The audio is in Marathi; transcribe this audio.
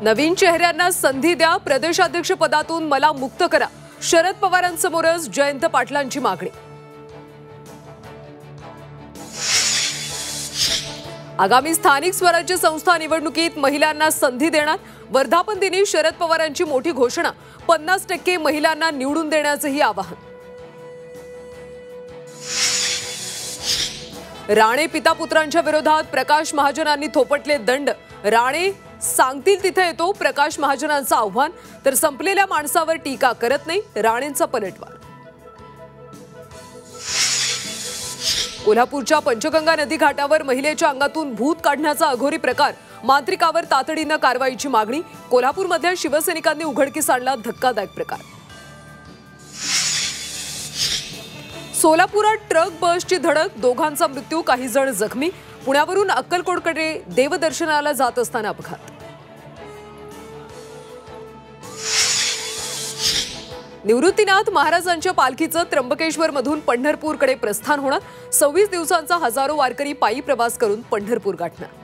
नवीन चेहऱ्यांना संधी द्या, प्रदेशाध्यक्ष पदातून मला मुक्त करा, शरद पवारांसमोरच जयंत पाटलांची मागणी। आगामी स्थानिक स्वराज्य संस्था निवडणुकीत महिलांना संधी देणार, वर्धापन दिनी शरद पवारांची मोठी घोषणा, 50% महिलांना निवडून देण्याचंही आवाहन। राणे पिता पुत्रांच्या विरोधात प्रकाश महाजनांनी थोपटले दंड, राणे सांगतील तिथे येतो, प्रकाश महाजनांचं आव्हान, तर संपलेल्या माणसावर टीका करत नाही, राणेंचा पलटवार। कोल्हापूरच्या पंचगंगा नदी घाटावर महिलेच्या अंगातून भूत काढण्याचा अघोरी प्रकार, मांत्रिकावर तातडीनं कारवाईची मागणी, कोल्हापूरमधल्या शिवसैनिकांनी उघडकीस आणला धक्कादायक प्रकार। सोलापुरात ट्रक बसची धडक, दोघांचा मृत्यू, काही जण जखमी, पुण्यावरून अक्कलकोटकडे देवदर्शनाला जात असताना अपघात। निवृत्तीनाथ महाराजांच्या पालखीचं त्र्यंबकेश्वर मधून पंढरपूरकडे प्रस्थान होणार, 26 दिवसांचा हजारो वारकरी पायी प्रवास करून पंढरपूर गाठणार।